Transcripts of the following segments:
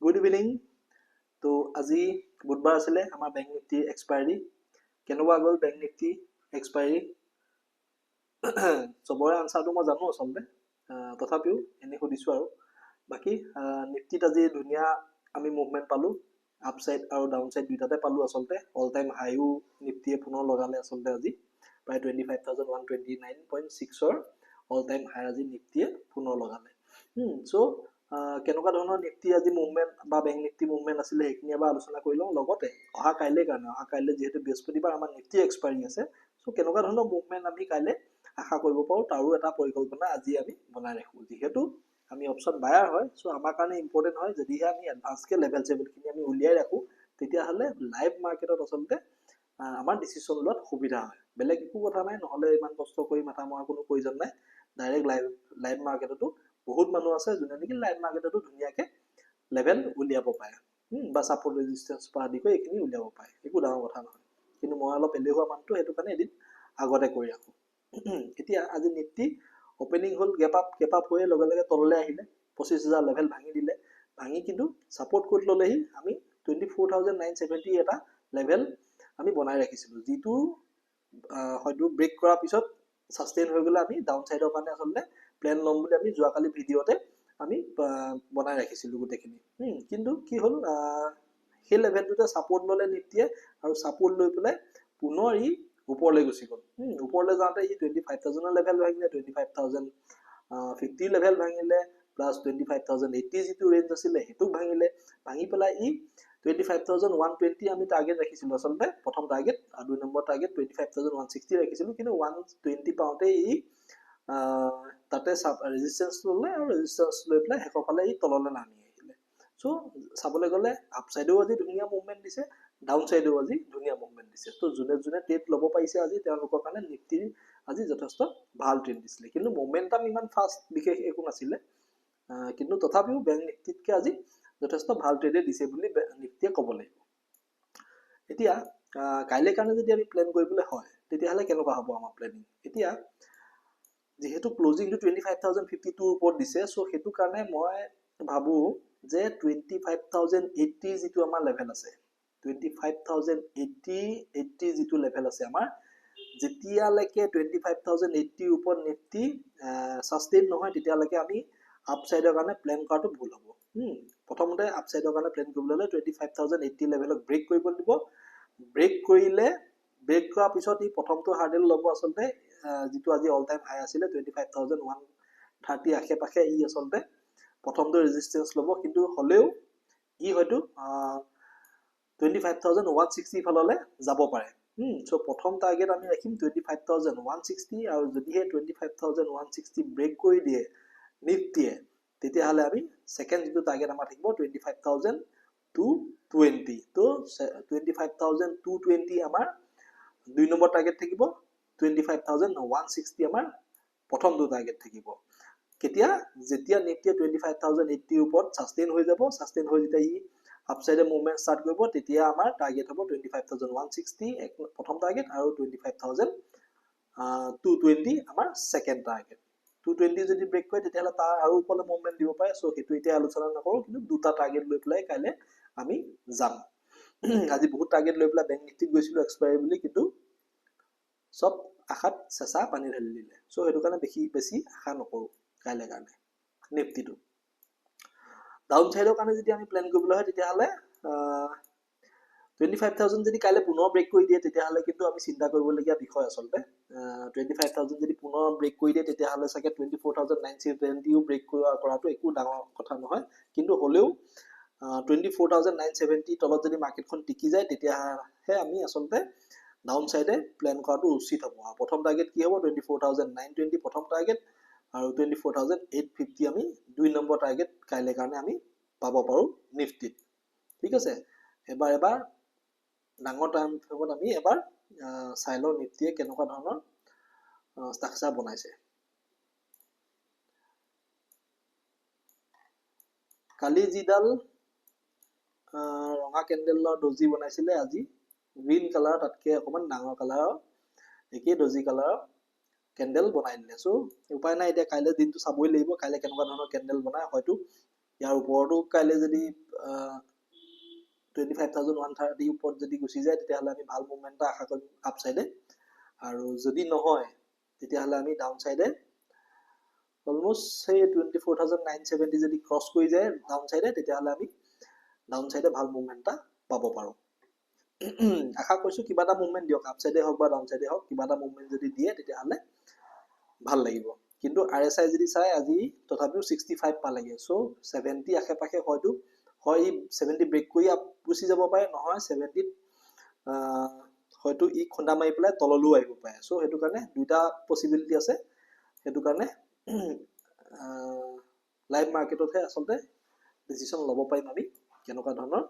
Good evening. তো আজি বুধবাৰ আছিলে আমাৰ বেংক নিফটিৰ এক্সপায়াৰী। কেনেকুৱা গ'ল বেংক নিফটি এক্সপায়াৰী? চবৰে আনচাৰটো মই জানো আচলতে, তথাপিও এনেই সুধিছোঁ আৰু। বাকী নিফটিত আজি ধুনীয়া আমি মুভমেণ্ট পালোঁ, আপছাইড আৰু ডাউন ছাইড দুইটাতে পালোঁ আচলতে। অল টাইম হাইও নিফটিয়ে পুনৰ লগালে আচলতে আজি, প্ৰায় 25,129.6ৰ অল টাইম হাই আজি নিফটিয়ে পুনৰ লগালে। চ' কেনেকুৱা ধৰণৰ নিফটি আজি মুভমেণ্ট বা বেংক নিফটি মুভমেণ্ট আছিলে সেইখিনি এবাৰ আলোচনা কৰি লওঁ। লগতে অহা কাইলৈ যিহেতু বৃহস্পতিবাৰ আমাৰ নিফটি এক্সপায়াৰী আছে, চ' কেনেকুৱা ধৰণৰ মুভমেণ্ট আমি কাইলৈ আশা কৰিব পাৰোঁ তাৰো এটা পৰিকল্পনা আজি আমি বনাই ৰাখোঁ। যিহেতু আমি অপশ্যন বায়াৰ হয়, চ' আমাৰ কাৰণে ইম্পৰ্টেণ্ট হয় যদিহে আমি এডভান্সকৈ লেভেল চেভেলখিনি আমি উলিয়াই ৰাখোঁ, তেতিয়াহ'লে লাইভ মাৰ্কেটত আচলতে আমাৰ ডিচিশ্যন লোৱাত সুবিধা হয়। বেলেগ একো কথা নাই, নহ'লে ইমান কষ্ট কৰি মাথা মৰাৰ কোনো প্ৰয়োজন নাই। ডাইৰেক্ট লাইভ মাৰ্কেটতো বহুত মানুহ আছে যোনে নেকি লাইভ মাৰ্কেটতো ধুনীয়াকৈ লেভেল উলিয়াব পাৰে, বা ছাপৰ্ট ৰেজিষ্টেঞ্চ পৰা আদি কৰি এইখিনি উলিয়াব পাৰে, একো ডাঙৰ কথা নহয়। কিন্তু মই অলপ এলেহুৱা মানুহটো, সেইটো কাৰণে এদিন আগতে কৰি ৰাখোঁ। এতিয়া আজি নিফটি অপেনিং হ'ল গেপ আপ হৈয়ে লগে লগে তললৈ আহিলে, 25,000 লেভেল ভাঙি দিলে। ভাঙি কিন্তু ছাপৰ্ট ক'ত ল'লেহি, আমি 24,970 এটা লেভেল আমি বনাই ৰাখিছিলোঁ, যিটো হয়তো ব্ৰেক কৰাৰ পিছত ছাষ্টেইন হৈ গ'লে আমি ডাউন ছাইডৰ কাৰণে আচলতে প্লেন ল'ম বুলি আমি যোৱাকালি ভিডিঅ'তে আমি বনাই ৰাখিছিলোঁ গোটেইখিনি। কিন্তু কি হ'ল, সেই লেভেলটোতে ছাপৰ্ট ল'লে নিফটিয়ে, আৰু ছাপৰ্ট লৈ পেলাই পুনৰ ই ওপৰলৈ গুচি গ'ল। ওপৰলৈ যাওঁতে ই 25,000ৰ লেভেল ভাঙিলে, 25,050 লেভেল ভাঙিলে, প্লাছ 25,080 যিটো ৰেঞ্জ আছিলে সেইটোক ভাঙিলে। ভাঙি পেলাই ই 25,120 আমি টাৰ্গেট ৰাখিছিলোঁ আচলতে, প্ৰথম টাৰ্গেট, আৰু 2 নম্বৰ টাৰ্গেট 25,160 ৰাখিছিলোঁ। কিন্তু 120 পাওঁতে ই তাতে ৰেজিষ্টেঞ্চ ল'লে, আৰু ৰেজিষ্টেঞ্চ লৈ পেলাই শেষৰ ফালে ই তললৈ নামি আহিলে। চ' চাবলৈ গ'লে আপছাইডেও আজি ধুনীয়া মুভমেণ্ট দিছে, ডাউন ছাইডেও আজি ধুনীয়া মুভমেণ্ট দিছে। ত' যোনে ট্ৰেড ল'ব পাৰিছে আজি, তেওঁলোকৰ কাৰণে নিফটিৰ আজি যথেষ্ট ভাল ট্ৰেড দিছিলে। কিন্তু মোমেণ্টাম ইমান ফাষ্ট বিশেষ একো নাছিলে, কিন্তু তথাপিও বেংক নিফটিতকৈ আজি যথেষ্ট ভাল ট্ৰেডে দিছে বুলি নিফটিয়ে ক'ব লাগিব। এতিয়া কাইলৈ কাৰণে যদি আমি প্লেন কৰিবলৈ হয়, তেতিয়াহ'লে কেনেকুৱা হ'ব আমাৰ প্লেনিং? এতিয়া যিহেতু ক্লজিংটো 25,052ৰ ওপৰত দিছে, চ' সেইটো কাৰণে মই ভাবোঁ যে 25,080 যিটো আমাৰ লেভেল আছে, 25,080 যিটো লেভেল আছে আমাৰ, যেতিয়ালৈকে 25,080ৰ ওপৰত নিফটি ছাষ্টেইন নহয়, তেতিয়ালৈকে আমি আপছাইডৰ কাৰণে প্লেন কৰাটো ভুল হ'ব। প্ৰথমতে আপছাইডৰ কাৰণে প্লেন কৰিবলৈ হ'লে 25,080 লেভেলক ব্ৰেক কৰিব দিব। ব্ৰেক কৰাৰ পিছত ই প্ৰথমটো হাৰ্ডেল ল'ব আচলতে, যিটো আজি অল টাইম হাই আছিলে 25,130 আশে পাশে ই আচলতে প্ৰথমটো ৰেজিষ্টেঞ্চ ল'ব। কিন্তু হ'লেও ই হয়তো 25,160 ফাললৈ যাব পাৰে। চ' প্ৰথম টাৰ্গেট আমি ৰাখিম 25,160, আৰু যদিহে 25,160 ব্ৰেক কৰি দিয়ে নিফটিয়ে, তেতিয়াহ'লে আমি ছেকেণ্ড যিটো টাৰ্গেট আমাৰ থাকিব 25,220। তো 25,220 আমাৰ 2 নম্বৰ টাৰ্গেট থাকিব, 25,160 আমাৰ প্ৰথমটো টাৰ্গেট থাকিব। কেতিয়া? যেতিয়া নিফটিয়ে 25,080ৰ ওপৰত ছাষ্টেইন হৈ যাব, ছাষ্টেইন হৈ যেতিয়া ই আপছাইডে মুভমেণ্ট ষ্টাৰ্ট কৰিব, তেতিয়া আমাৰ টাৰ্গেট হ'ব 25,160 প্ৰথম টাৰ্গেট, আৰু 25,220 আমাৰ ছেকেণ্ড টাৰ্গেট। 220 যদি ব্ৰেক কৰে, তেতিয়াহ'লে তাৰ আৰু ওপৰলৈ মুভমেণ্ট দিব পাৰে। চ' সেইটো এতিয়া আলোচনা নকৰোঁ, কিন্তু দুটা টাৰ্গেট লৈ পেলাই কাইলৈ আমি যাম। আজি বহুত টাৰ্গেট লৈ পেলাই বেংক নিফটিত গৈছিলোঁ এক্সপায়াৰী বুলি, কিন্তু চব আশাত চেঁচা পানী ঢালি দিলে। চ' সেইটো কাৰণে বেছি আশা নকৰোঁ কাইলৈ কাৰণে নিফটিটো। ডাউন ছাইডৰ কাৰণে যদি আমি প্লেন কৰিবলৈ হয়, তেতিয়াহ'লে 25,000 যদি কাইলৈ পুনৰ ব্ৰেক কৰি দিয়ে, তেতিয়াহ'লে কিন্তু আমি চিন্তা কৰিবলগীয়া বিষয় আচলতে। 25,000 যদি পুনৰ ব্ৰেক কৰি দিয়ে, তেতিয়াহ'লে চাগে 24,970ও ব্ৰেক কৰাটো একো ডাঙৰ কথা নহয়। কিন্তু হ'লেও 24,970 তলত যদি মাৰ্কেটখন টিকি যায়, তেতিয়াহে আমি আচলতে ডাউন ছাইডে প্লেন কৰাটো উচিত হ'ব। প্ৰথম টাৰ্গেট কি হ'ব? 24,920 প্ৰথম টাৰ্গেট, আৰু 24,850 আমি 2 নম্বৰ টাৰ্গেট কাইলৈ কাৰণে আমি পাব পাৰোঁ নিফটিত। ঠিক আছে, এবাৰ ডাঙৰ টাইম ফ্ৰেমত আমি এবাৰ চাই লওঁ নিফটিয়ে কেনেকুৱা ধৰণৰ ষ্ট্ৰাকচাৰ বনাইছে। কালি যিডাল ৰঙা কেণ্ডেলৰ ডজি বনাইছিলে, আজি গ্ৰীণ কালাৰ, তাতকৈ অকণমান ডাঙৰ কালাৰৰ একেই ডজি কালাৰৰ কেণ্ডেল বনাই দিলে। চ' উপায় নাই, এতিয়া কাইলৈ দিনটো চাবই লাগিব কাইলৈ কেনেকুৱা ধৰণৰ কেণ্ডেল বনায়। হয়তো ইয়াৰ ওপৰতো কাইলৈ যদি 25,130 ওপৰত যদি গুচি যায় তেতিয়াহ'লে আমি ভাল মুভমেণ্ট এটা আশা কৰিম আপ চাইডে, আৰু যদি নহয় তেতিয়াহ'লে আমি ডাউন চাইডে অলমোষ্ট সেই 24,970 যদি ক্ৰছ কৰি যায় ডাউন চাইডে তেতিয়াহ'লে আমি ডাউন চাইডে ভাল মুভমেণ্ট এটা পাব পাৰোঁ। আশা কৰিছোঁ কিবা এটা মুভমেণ্ট দিয়ক, আপ চাইডে হওক বা ডাউন চাইডে হওক, কিবা এটা মুভমেণ্ট যদি দিয়ে তেতিয়াহ'লে ভাল লাগিব। কিন্তু RSI যদি চাই আজি তথাপিও 65 পালেগে, চ' 70 আশে পাশে হয়তো হয় 70 ব্ৰেক কৰি আপ গুচি যাব পাৰে, নহয় 70 হয়তো ই খুন্দা মাৰি পেলাই তললৈও আহিব পাৰে। চ' সেইটো কাৰণে দুটা পচিবিলিটি আছে। সেইটো কাৰণে লাইভ মাৰ্কেটতহে আচলতে ডিচিশ্যন ল'ব পাৰিম আমি কেনেকুৱা ধৰণৰ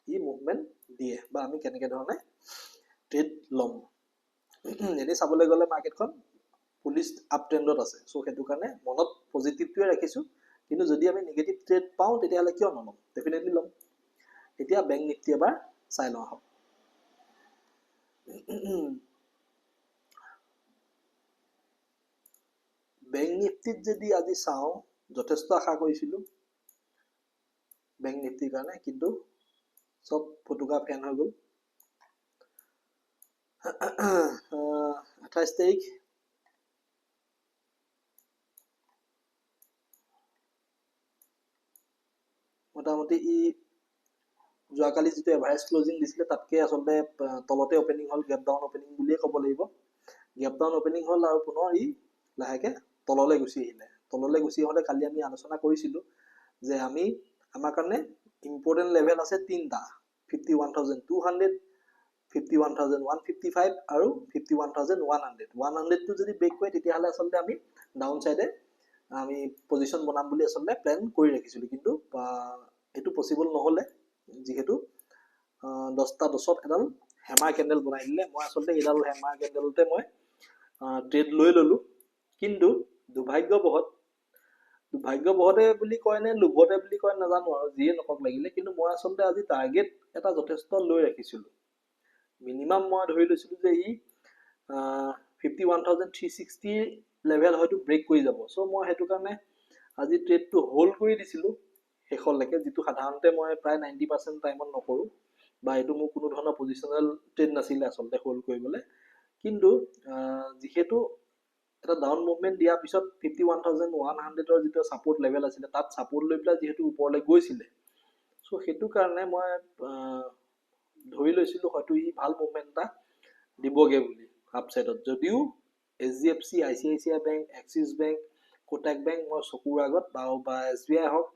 ই মুভমেণ্ট দিয়ে বা আমি কেনেকৈ ধৰণে ট্ৰেড ল'ম। এনেই চাবলৈ গ'লে মাৰ্কেটখন পুলিচ আপ ট্ৰেণ্ডত আছে, চ' সেইটো কাৰণে মনত পজিটিভটোৱে ৰাখিছোঁ। কিন্তু যদি আমি নিগেটিভ ট্ৰেড পাওঁ তেতিয়াহ'লে কিয় নল'ম, ডেফিনেটলি ল'ম। এতিয়া বেংক নিফটি এবাৰ চাই লওঁ আহক। বেংক নিফটিত যদি আজি চাওঁ, যথেষ্ট আশা কৰিছিলোঁ বেংক নিফটিৰ কাৰণে, কিন্তু চব ফটুকা ফেন হৈ গ'ল। 28 তাৰিখ মোটামুটি ই যোৱাকালি যিটো এভাৰেজ ক্লজিং দিছিলে তাতকে আচলতে তলতে অপেনিং হ'ল, গেপ ডাউন অপেনিং বুলিয়ে ক'ব লাগিব। গেপ ডাউন অপেনিং হ'ল আৰু পুনৰ ই লাহেকে তললৈ গুচি আহিলে। তললৈ গুচি আহোঁতে কালি আমি আলোচনা কৰিছিলোঁ যে আমাৰ কাৰণে ইম্পৰ্টেণ্ট লেভেল আছে তিনিটা, 51,200, 51,155 আৰু 51,100। 100টো যদি ব্ৰেক কৰে তেতিয়াহ'লে আচলতে আমি ডাউন চাইডে আমি পজিশ্যন বনাম বুলি আচলতে প্লেন কৰি ৰাখিছিলোঁ, কিন্তু এইটো পচিবল নহ'লে, যিহেতু 10টা 10ত এডাল হেমাৰ কেণ্ডেল বনাই দিলে। মই আচলতে এইডাল হেমাৰ কেণ্ডেলতে মই ট্ৰেড লৈ ল'লোঁ। কিন্তু দুৰ্ভাগ্যবশতে বুলি কয় নে লোভতে বুলি কয় নাজানো আৰু, যিয়ে নকওক লাগিলে, কিন্তু মই আচলতে আজি টাৰ্গেট এটা যথেষ্ট লৈ ৰাখিছিলোঁ। মিনিমাম মই ধৰি লৈছিলোঁ যে ই 51,360 লেভেল হয়তো ব্ৰেক কৰি যাব। চ' মই সেইটো কাৰণে আজি ট্ৰেডটো হোল্ড কৰি দিছিলোঁ শেষলৈকে, যিটো সাধাৰণতে মই প্ৰায় 90% টাইমত নকৰোঁ, বা এইটো মোৰ কোনো ধৰণৰ পজিশ্যনেল ট্ৰেড নাছিলে আচলতে হোল্ড কৰিবলৈ। কিন্তু যিহেতু এটা ডাউন মুভমেণ্ট দিয়াৰ পিছত 51,100ৰ যিটো ছাপোৰ্ট লেভেল আছিলে তাত ছাপোৰ্ট লৈ পেলাই যিহেতু ওপৰলৈ গৈছিলে, চ' সেইটো কাৰণে মই ধৰি লৈছিলোঁ হয়তো ই ভাল মুভমেণ্ট এটা দিবগৈ বুলি আপচাইডত। যদিও HDFC, ICICI bank, axis bank, Kotak bank মই চকুৰ আগত বা SBI হওক,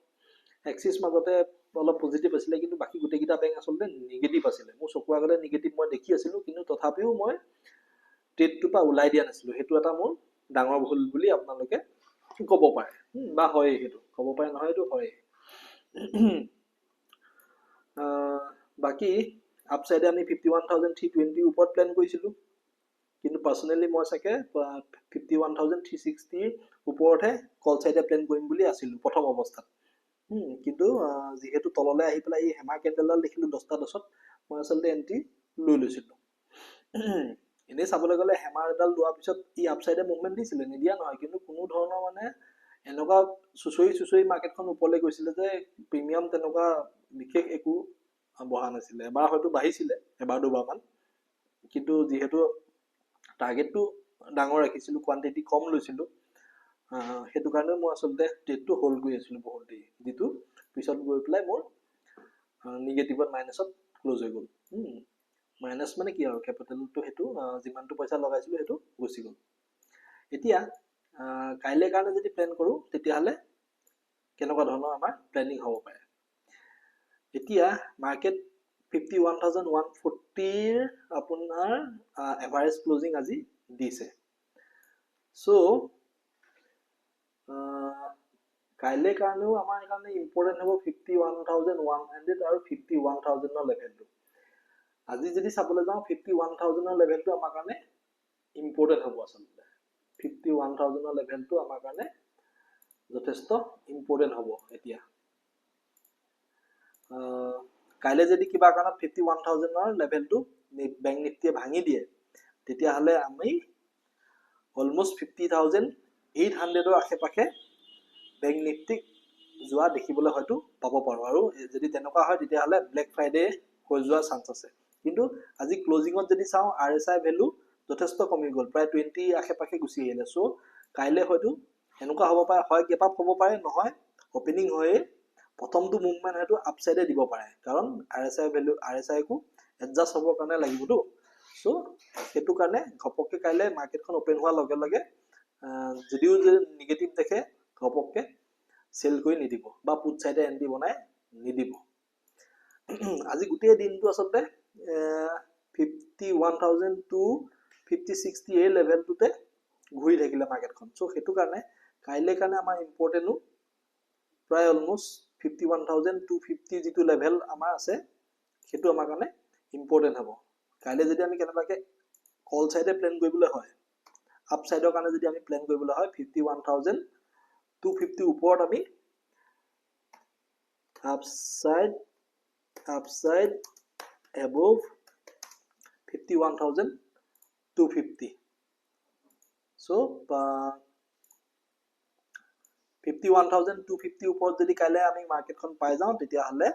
এক্সিছ মাজতে অলপ পজিটিভ আছিলে, কিন্তু বাকী গোটেইকেইটা বেংক আচলতে নিগেটিভ আছিলে। মোৰ চকুৰ আগতে নিগেটিভ মই দেখি আছিলোঁ, কিন্তু তথাপিও মই ট্ৰেডটোৰ পৰা ওলাই দিয়া নাছিলোঁ। সেইটো এটা মোৰ ডাঙৰ ভুল বুলি আপোনালোকে ক'ব পাৰে, বা হয়েই, সেইটো ক'ব পাৰে নহয়, এইটো হয়েই। বাকী আপচাইডে আমি 51,320 ওপৰত প্লেন কৰিছিলোঁ, কিন্তু পাৰ্চনেলি মই চাগে 51,360 ওপৰতহে কল চাইডে প্লেন কৰিম বুলি আছিলোঁ প্ৰথম অৱস্থাত। কিন্তু যিহেতু তললৈ আহি পেলাই এই হেমাৰ কেণ্ডেলডাল দেখিলোঁ 10টা 10ত, মই আচলতে এণ্ট্ৰি লৈ লৈছিলোঁ। এনেই চাবলৈ গ'লে হেমাৰ এডাল লোৱাৰ পিছত ই আপচাইডে মুভমেণ্ট দিছিলে, নিদিয়া নহয়, কিন্তু কোনো ধৰণৰ মানে এনেকুৱা চুচৰি মাৰ্কেটখন ওপৰলৈ গৈছিলে যে প্ৰিমিয়াম তেনেকুৱা বিশেষ একো বহা নাছিলে। এবাৰ হয়তো বাঢ়িছিলে, এবাৰ দুবাৰমান, কিন্তু যিহেতু টাৰ্গেটটো ডাঙৰ ৰাখিছিলোঁ, কোৱান্টিটি কম লৈছিলোঁ, সেইটো কাৰণে মই আচলতে ট্ৰেডটো হোল্ড কৰি আছিলোঁ বহুত দেৰি, যিটো পিছত গৈ পেলাই মোৰ নিগেটিভত মাইনাছত ক্ল'জ হৈ গ'ল। মাইনাছ মানে কি আৰু, কেপিটেলটো সেইটো যিমানটো পইচা লগাইছিলোঁ সেইটো গুচি গ'ল। এতিয়া কাইলৈ কাৰণে যদি প্লেন কৰোঁ তেতিয়াহ'লে কেনেকুৱা ধৰণৰ আমাৰ প্লেনিং হ'ব পাৰে। এতিয়া মাৰ্কেট 51,140ৰ আপোনাৰ এভাৰেজ ক্লজিং আজি দিছে। চ' কাইলৈ কাৰণেও আমাৰ কাৰণে ইম্পৰ্টেণ্ট হ'ব 51,100 আৰু 51,000ৰ লেভেলটো। আজি যদি চাবলৈ যাওঁ 51,000ৰ লেভেলটো আমাৰ কাৰণে ইম্পৰ্টেণ্ট হ'ব আচলতে। 51,000ৰ লেভেলটো আমাৰ কাৰণে যথেষ্ট ইম্পৰ্টেণ্ট হ'ব। এতিয়া কাইলৈ যদি কিবা কাৰণত 51,000ৰ লেভেলটো বেংক নিফটিয়ে ভাঙি দিয়ে তেতিয়াহ'লে আমি অলমষ্ট 50,800ৰ আশে পাশে বেংক নিফটিক যোৱা দেখিবলৈ হয়তো পাব পাৰোঁ আৰু যদি তেনেকুৱা হয় তেতিয়াহ'লে ব্লেক ফ্ৰাইডে হৈ যোৱাৰ চান্স আছে কিন্তু আজি ক্লোজিঙত যদি চাওঁ RSI ভেলু যথেষ্ট কমি গ'ল প্ৰায় 20 আশে-পাশে গুচি আহিলে চ' কাইলৈ হয়তো এনেকুৱা হ'ব পাৰে হয় গেপ আপ হ'ব পাৰে নহয় ওপেনিং হৈয়ে প্ৰথমটো মুভমেণ্ট হয়তো আপসাইডে দিব পাৰে কাৰণ RSI কো এডজাষ্ট হ'বৰ কাৰণে লাগিবতো চ' সেইটো কাৰণে ঘপককে কাইলৈ মাৰ্কেটখন ওপেন হোৱাৰ লগে লগে যদিও যদি নিগেটিভ দেখে ঘপককে সেল কৰি নিদিব বা পুট সাইডে এন্ট্ৰি বনাই নিদিব আজি গোটেই দিনটো আচলতে 51,000 to 5060 এই লেভেলটোতে ঘূৰি থাকিলে মাৰ্কেটখন সো সেইটো কাৰণে কাইলৈ কাৰণে আমাৰ ইম্পৰ্টেন্ট প্ৰায় অলমোষ্ট 51,250 যিটো লেভেল আমাৰ আছে সেইটো আমাৰ কাৰণে ইম্পৰ্টেন্ট হ'ব কাইলৈ যদি আমি কেনেবাকে কল সাইডে প্লেন কৰিবলৈ হয় আপ সাইডৰ কাৰণে যদি আমি প্লেন কৰিবলৈ হয় 51,250 ওপৰত আমি upside above 51,250 so 51,250 ওপৰত যদি কাইলৈ আমি মাৰ্কেটখন পাই যাওঁ তেতিয়াহ'লে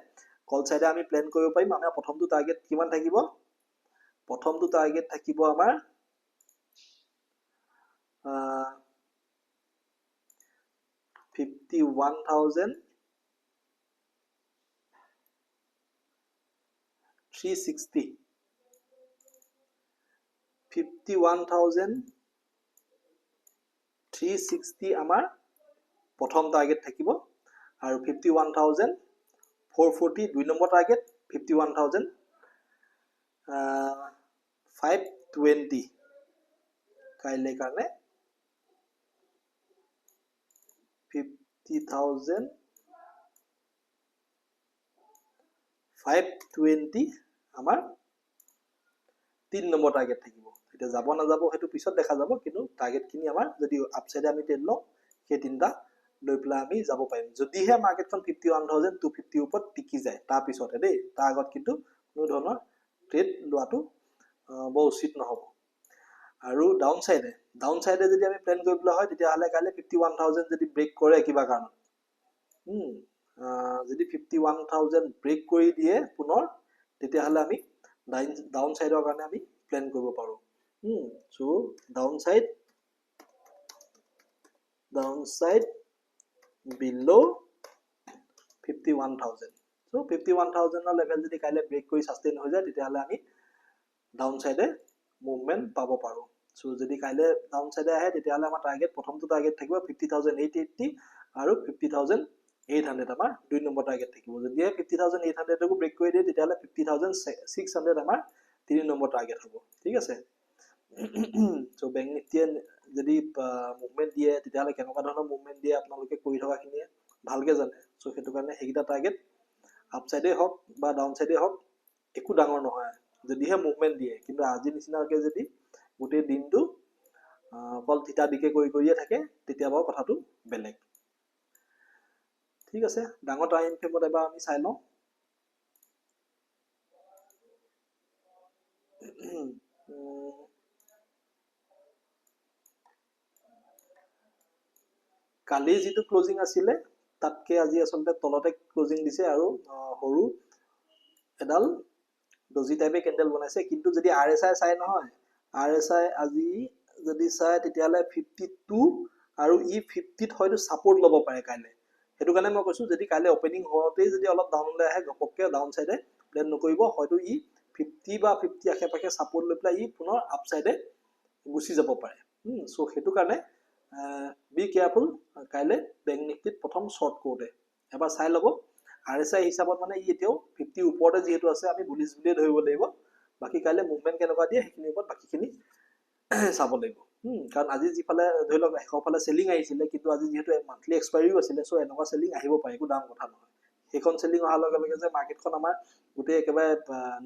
কল সাইডে আমি প্লেন কৰিব পাৰিম আমাৰ প্ৰথমটো টাৰ্গেট কিমান থাকিব প্ৰথমটো টাৰ্গেট থাকিব আমাৰ 51,360 51,360 আমাৰ প্ৰথম টাৰ্গেট থাকিব আৰু 51,440 দুই নম্বৰ টাৰ্গেট 51,520 কাইলৈ কাৰণে 50,520 আমাৰ 3 নম্বৰ টাৰ্গেট থাকিব এটা যাব না যাব হেতু পিছত দেখা যাব কিন্তু টাৰ্গেট খিনি আমাৰ যদি আপসাইডে আমি টেল লওঁ সেই তিনটা লৈ প্লা আমি যাব পাৰিম যদিহে মাৰ্কেটখন 51,250 ওপৰত টিকি যায় তাৰ পিছতে দেই তাৰ আগত কিন্তু কোনো ধৰণৰ ট্ৰেড লোৱাটো বহু উচিত নহব আৰু ডাউন সাইডে যদি আমি প্লেন কৰিবলৈ হয় তেতিয়াহ'লে কাইলৈ 51,000 যদি ব্ৰেক কৰে কিবা কাৰণ যদি 51,000 ব্ৰেক কৰি দিয়ে পুনৰ তেতিয়াহ'লে আমি ডাউন সাইডৰ কাৰণে আমি প্লেন কৰিব পাৰো so down side below 51,000 so 51,000 ৰ লেভেল যদি কাইলৈ ব্ৰেক কৰি সাস্টেইন হৈ যায় তেতিয়াহ'লে আমি ডাউন সাইডে মুভমেন্ট পাব পাৰো সো যদি কাইলৈ ডাউন সাইডে আহে তেতিয়াহ'লে আমাৰ টাৰ্গেট প্ৰথমটো টাৰ্গেট থাকিব 50,880 আৰু 50,800 আমাৰ দুই নম্বৰ টাৰ্গেট থাকিব যদি 50,800 কো ব্ৰেক কৰি দিয়ে তেতিয়াহ'লে 50,600 আমাৰ তিনি নম্বৰ টাৰ্গেট হ'ব ঠিক আছে সো বেংক নিফটিয়ে যদি মুভমেন্ট দিয়ে তেতিয়াহ'লে কেনেকুৱা ধৰণৰ মুভমেন্ট দিয়ে আপোনালোকে কৰি থকা খিনিয়ে ভালকে জানে সো সেইটো কাৰণে হেগিটা টাৰ্গেট আপসাইডে হওক বা ডাউন সাইডে হওক একো ডাঙৰ নহয় যদিহে মুভমেন্ট দিয়ে কিন্তু আজি নিচিনাকে যদি গোটেই দিনটো অকল থিতা দিকে কৰিয়ে থাকে তেতিয়া বাৰু কথাটো বেলেগ ঠিক আছে ডাঙৰ টাইম ফ্ৰেমত এবাৰ আমি চাই লওঁ কালি যেটো ক্লোজিং আছিলে তাতকে আজি আসলে তলতে ক্লোজিং দিছে আৰু হৰু এডাল ডজি টাইপে ক্যান্ডেল বনাইছে কিন্তু যদি RSI চাই নহয় RSI আজি যদি চাই তেতিয়ালে 52 আৰু ই 50 ত হয়তো সাপোৰ্ট লব পাৰে কাইলে হেতু কাৰণে মই কৈছো যদি কাইলে ওপেনিং হোৱাতেই যদি অলপ ডাউনলৈ আহে গপককে ডাউন সাইডে প্লেন নকৰিব হয়তো ই 50 বা 50 আশে-পাশে সাপোৰ্ট লৈ পেলাই ই পুনৰ আপ সাইডে গুছি যাব পাৰে সো হেতু কাৰণে বি কেয়াৰফুল কাইলে বেংক নিফটিত প্ৰথম শৰ্ট কোডে এবাৰ চাই লব RSI হিচাপত মানে ই এতিয়াও 50 ওপৰতে যেহেতু আছে আমি বুলিশ বুলিয়ে ধৰিব লাগিব বাকি কাইলে মুভমেন্ট কেনেকুৱা দিয়ে হেখিনি ওপৰত বাকিখিনি চাব লাগিব কাৰণ আজি যিফালে ধৰি লওক এখফালে সেলিং আহিছিলে কিন্তু আজি যেহেতু মান্থলি এক্সপায়াৰিও আছিলে সো এনেকুৱা সেলিং আহিব পাৰে একো ডাঙৰ কথা নহয় সেইখন সেলিং অহাৰ লগে লগে যে মাৰ্কেটখন আমাৰ গোটেই একেবাৰে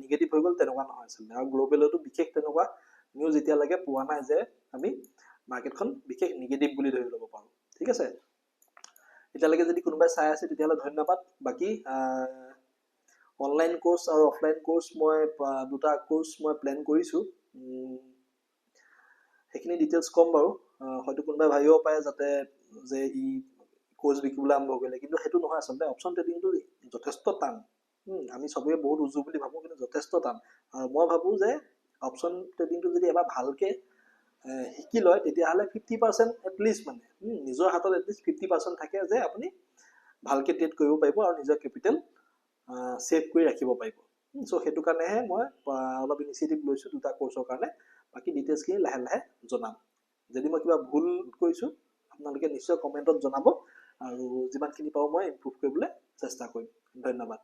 নিগেটিভ হৈ গ'ল তেনেকুৱা নহয় আছিলে আৰু গ্লোবেলতো বিশেষ তেনেকুৱা নিউজ এতিয়ালৈকে পোৱা নাই যে আমি মাৰ্কেটখন বিশেষ নিগেটিভ বুলি ধৰি ল'ব পাৰো ঠিক আছে এতিয়ালৈকে যদি কোনোবাই চাই আছে তেতিয়াহ'লে ধন্যবাদ বাকি অনলাইন কোৰ্স আৰু অফলাইন কোৰ্স মই দুটা কোৰ্স মই প্ল্যান কৰিছো হেখিনি ডিটেইলস কম বাৰু হয়তো কোনোবাই ভাবিব পাৰে যাতে যে ই কোৰ্চ বিকিবলৈ আৰম্ভ কৰিলে, কিন্তু সেইটো নহয় আচলতে অপশ্যন ট্ৰেডিংটো যথেষ্ট টান। আমি চবেই বহুত উজু বুলি ভাবোঁ, কিন্তু যথেষ্ট টান। আৰু মই ভাবোঁ যে অপশ্যন ট্ৰেডিংটো যদি এবাৰ ভালকৈ শিকি লয় তেতিয়াহ'লে 50% এটলিষ্ট মানে নিজৰ হাতত এটলিষ্ট 50% থাকে যে আপুনি ভালকৈ ট্ৰেড কৰিব পাৰিব আৰু নিজৰ কেপিটেল ছেভ কৰি ৰাখিব পাৰিব। চ' সেইটো কাৰণেহে মই অলপ ইনিচিয়েটিভ লৈছোঁ দুটা কোৰ্চৰ কাৰণে। বাকী ডিটেইলছখিনি লাহে লাহে জনাম। যদি মই কিবা ভুল কৰিছোঁ আপোনালোকে নিশ্চয় কমেণ্টত জনাব, আৰু যিমানখিনি পাৰোঁ মই ইমপ্ৰুভ কৰিবলৈ চেষ্টা কৰিম। ধন্যবাদ।